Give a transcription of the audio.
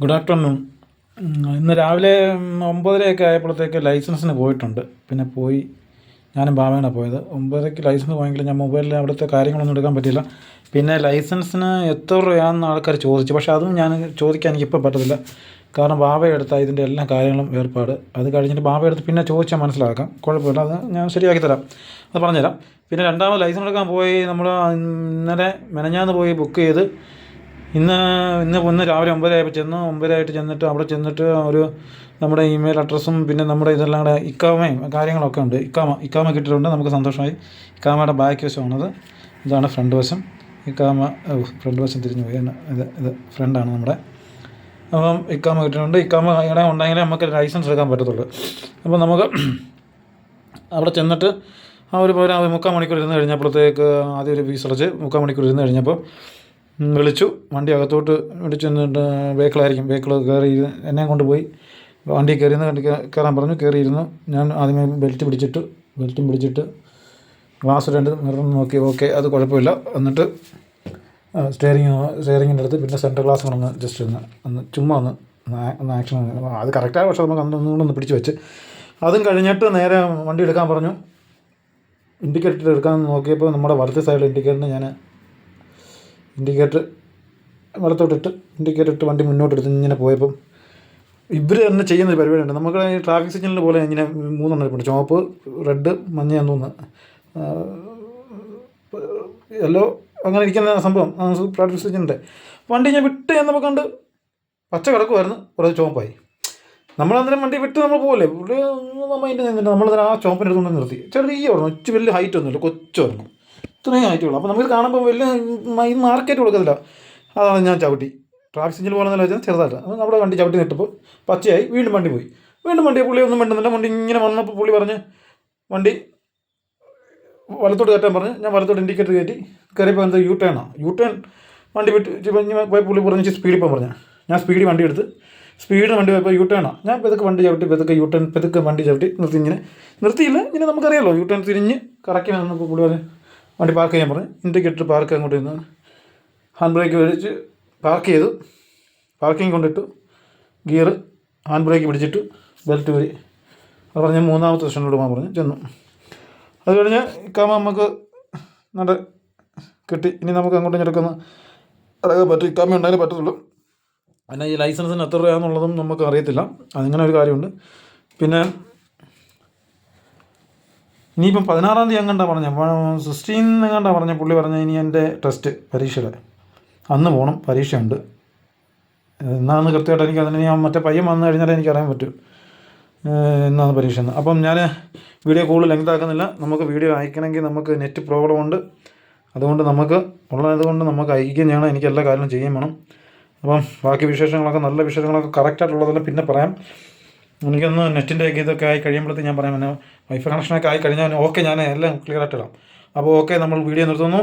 Good afternoon. ഇന്ന് രാവിലെ 9:30 ആയപ്പോഴത്തേക്ക് ലൈസൻസിന് പോയിട്ടുണ്ട്. പിന്നെ ഞാനും ഭാവനാണ് പോയത്. 9:30 ലൈസൻസ് പോയെങ്കിലും ഞാൻ മൊബൈലിൽ അവിടുത്തെ കാര്യങ്ങളൊന്നും എടുക്കാൻ പറ്റിയില്ല. പിന്നെ ലൈസൻസിന് എത്ര രൂപയാണെന്ന് ആൾക്കാർ ചോദിച്ചു. പക്ഷേ അതും ഞാൻ ചോദിക്കാൻ എനിക്കിപ്പോൾ പറ്റത്തില്ല. കാരണം ബാബയെടുത്താൽ ഇതിൻ്റെ എല്ലാ കാര്യങ്ങളും ഏർപ്പാട്. അത് കഴിഞ്ഞിട്ട് ബാബയെടുത്ത് പിന്നെ ചോദിച്ചാൽ മനസ്സിലാക്കാം. കുഴപ്പമില്ല, അത് ഞാൻ ശരിയാക്കി തരാം, അത് പറഞ്ഞുതരാം. പിന്നെ രണ്ടാമത് ലൈസൻസ് എടുക്കാൻ പോയി നമ്മൾ ഇന്നലെ മെനഞ്ഞാന്ന് പോയി ബുക്ക് ചെയ്ത് ഇന്ന് രാവിലെ 9:30 ആയപ്പോൾ 9:30 ചെന്നിട്ട് അവിടെ ചെന്നിട്ട് ഒരു നമ്മുടെ ഇമെയിൽ അഡ്രസ്സും പിന്നെ നമ്മുടെ ഇതെല്ലാം കൂടെ ഇക്കാമയും കാര്യങ്ങളൊക്കെ ഉണ്ട്. ഇക്കാമ കിട്ടിയിട്ടുണ്ട്. നമുക്ക് സന്തോഷമായി. ഇക്കാമയുടെ ബാക്ക് വശമാണത്. ഇതാണ് ഫ്രണ്ട് വശം. ഫ്രണ്ട് വശം തിരിഞ്ഞു പോയി. ഇത് ഫ്രണ്ടാണ് നമ്മുടെ. അപ്പം ഇക്കാമ കിട്ടിയിട്ടുണ്ട്. ഇക്കാമ ഇവിടെ ഉണ്ടെങ്കിലേ നമുക്ക് ലൈസൻസ് എടുക്കാൻ പറ്റത്തുള്ളൂ. അപ്പോൾ നമുക്ക് അവിടെ ചെന്നിട്ട് ഒരു 3/4 മണിക്കൂർ ഇരുന്ന് കഴിഞ്ഞപ്പോഴത്തേക്ക് ആദ്യം ഒരു ഫീസ് അടച്ച് 3/4 മണിക്കൂർ ഇരുന്ന് കഴിഞ്ഞപ്പോൾ വിളിച്ചു. വണ്ടി അകത്തോട്ട് വിളിച്ചു എന്നിട്ട് വെഹിക്കിൾ കയറി എന്നെ കൊണ്ടുപോയി വണ്ടി കയറാൻ പറഞ്ഞു. കയറിയിരുന്നു. ഞാൻ ആദ്യമേ ബെൽറ്റും പിടിച്ചിട്ട് ഗ്ലാസ് 2 മിറർ നോക്കി. ഓക്കെ, അത് കുഴപ്പമില്ല. എന്നിട്ട് സ്റ്റിയറിങ്ങിൻ്റെ അടുത്ത് പിന്നെ സെൻറ്റർ ഗ്ലാസ് ഒന്ന് ജസ്റ്റ് ചുമ്മാ ഒന്ന് ആക്ഷൻ. അത് കറക്റ്റായ പക്ഷേ നമുക്ക് ഒന്നുകൂടെ പിടിച്ച് വെച്ച് അതും കഴിഞ്ഞിട്ട് നേരെ വണ്ടി എടുക്കാൻ പറഞ്ഞു. ഇൻഡിക്കേറ്റർ എടുക്കാൻ നോക്കിയപ്പോൾ നമ്മുടെ വലത്തെ സൈഡിൽ ഇൻഡിക്കേറ്റർ വലത്തോട്ടിട്ട് ഇൻഡിക്കേറ്റർ ഇട്ട് വണ്ടി മുന്നോട്ടെടുത്ത് ഇങ്ങനെ പോയപ്പം ഇവർ തന്നെ ചെയ്യുന്നൊരു പരിപാടിയുണ്ട്. നമുക്ക് ഈ ട്രാഫിക് സിഗ്നൽ പോലെ ഇങ്ങനെ 3 എണ്ണം ചുവപ്പ്, റെഡ്, മഞ്ഞ എന്ന് തോന്നുന്നു, യെല്ലോ, അങ്ങനെ ഇരിക്കുന്ന സംഭവം ട്രാഫിക് സിഗ്നലിൻ്റെ. വണ്ടി ഞാൻ വിട്ട് ചെന്നപ്പോൾ കണ്ട് പച്ച കിടക്കുമായിരുന്നു, കുറേ ചുവപ്പായി. നമ്മളന്നേരം വണ്ടി വിട്ട് നമ്മൾ പോകല്ലേ, മൈൻഡ് നിന്നിട്ട് നമ്മളതിന് ആ ചുവപ്പിൻ്റെ അടുത്തുകൊണ്ട് നിർത്തി. ചെറിയ പറഞ്ഞു, ഒത്തിരി വലിയ ഹൈറ്റ് ഒന്നുമില്ല, കൊച്ചായിരുന്നു, ഇത്രയും ഹൈറ്റ് ഉള്ളൂ. അപ്പോൾ നമുക്ക് കാണുമ്പോൾ വലിയ മാർക്കറ്റ് കൊടുക്കത്തില്ല. അതാണ് ഞാൻ ചവിട്ടി ട്രാഫിക് സിഗ്നൽ പോലെ വെച്ചാൽ ചെറുതായിട്ട് അവിടെ വണ്ടി ചവിട്ടി നിട്ടപ്പോൾ പച്ചയായി. വീണ്ടും വണ്ടി പോയി. പുള്ളി ഒന്നും വേണ്ടുന്നില്ല. വണ്ടി ഇങ്ങനെ വന്നപ്പോൾ പുള്ളി പറഞ്ഞ് വണ്ടി വലത്തോട്ട് കയറ്റാൻ പറഞ്ഞ് ഞാൻ വലത്തോട്ട് ഇൻഡിക്കേറ്റർ കയറിയപ്പോൾ എന്താ യു ടേൺ വണ്ടി വിട്ട് പോയി. പുള്ളി പറഞ്ഞ് സ്പീഡിൽ പോകാൻ പറഞ്ഞു. ഞാൻ സ്പീഡിൽ വണ്ടി എടുത്ത് വണ്ടി പോയപ്പോൾ യു ടേണാണ്. ഞാൻ പെതുക്കെ വണ്ടി ചവിട്ടി പെതുക്കെ വണ്ടി ചവിട്ടി നിർത്തിയില്ല. ഇങ്ങനെ നമുക്കറിയാമല്ലോ, യു ടേൺ തിരിഞ്ഞ് കറക്കി വന്നപ്പോൾ പുള്ളി പറഞ്ഞ് വണ്ടി പാർക്ക് ചെയ്യാൻ പറഞ്ഞു. ഇൻഡിക്കേറ്റർ പാർക്ക് അങ്ങോട്ട് നിന്ന് ഹാൻഡ് ബ്രേക്ക് വലിച്ച് പാർക്ക് ചെയ്തു. പാർക്കിംഗ് കൊണ്ടിട്ടു. ഗിയർ ഹാൻഡ് ബ്രേക്ക് പിടിച്ചിട്ട് ബെൽറ്റ് വരി. അത് പറഞ്ഞ് 3ാമത്തെ സ്റ്റേഷനിലോട്ട് പോകാൻ പറഞ്ഞു. ചെന്നു. അത് കഴിഞ്ഞ് ഇക്കാമ നമുക്ക് നല്ല കിട്ടി. ഇനി നമുക്ക് അങ്ങോട്ടും ഇങ്ങോട്ടൊക്കെ അതൊക്കെ പറ്റും. ഇക്കാമ ഉണ്ടായാലേ പറ്റത്തുള്ളൂ. പിന്നെ ഈ ലൈസൻസിന് എത്ര രൂപയാണെന്നുള്ളതും നമുക്ക് അറിയത്തില്ല. അതിങ്ങനെ ഒരു കാര്യമുണ്ട്. പിന്നെ ഇനിയിപ്പം 16-ാം തീയതി എങ്ങാണ്ടാണ് പറഞ്ഞത്, 16 എങ്ങാണ്ടാണ് പറഞ്ഞത്. പുള്ളി പറഞ്ഞത് ഇനി എൻ്റെ പരീക്ഷയുടെ അന്ന് പോകണം, പരീക്ഷയുണ്ട്. എന്നാന്ന് കൃത്യമായിട്ട് എനിക്ക് അതിന് ഞാൻ മറ്റേ പയ്യൻ വന്നു കഴിഞ്ഞാലേ എനിക്കറിയാൻ പറ്റും എന്നാണ് പരീക്ഷ എന്ന്. അപ്പം ഞാൻ വീഡിയോ കൂടുതൽ ലെങ്ത് ആക്കുന്നില്ല. നമുക്ക് വീഡിയോ അയക്കണമെങ്കിൽ നമുക്ക് നെറ്റ് പ്രോബ്ലം ഉണ്ട്. അതുകൊണ്ട് നമുക്ക് അയക്കുകയും ചെയ്യണം. എനിക്ക് എല്ലാ കാര്യങ്ങളും ചെയ്യുകയും വേണം. അപ്പം ബാക്കി വിശേഷങ്ങളൊക്കെ നല്ല വിശേഷങ്ങളൊക്കെ കറക്റ്റായിട്ടുള്ളതെല്ലാം പിന്നെ പറയാം. എനിക്കൊന്ന് നെറ്റിൻ്റെ ഇതൊക്കെ ആയി കഴിയുമ്പോഴത്തേക്ക് ഞാൻ പറയാം. പിന്നെ വൈഫൈ കണക്ഷനൊക്കെ ആയി കഴിഞ്ഞാൽ ഓക്കെ, ഞാൻ എല്ലാം ക്ലിയർ ആയിട്ട് ഇടാം. അപ്പോൾ ഓക്കെ, നമ്മൾ വീഡിയോ നിർത്തുന്നു.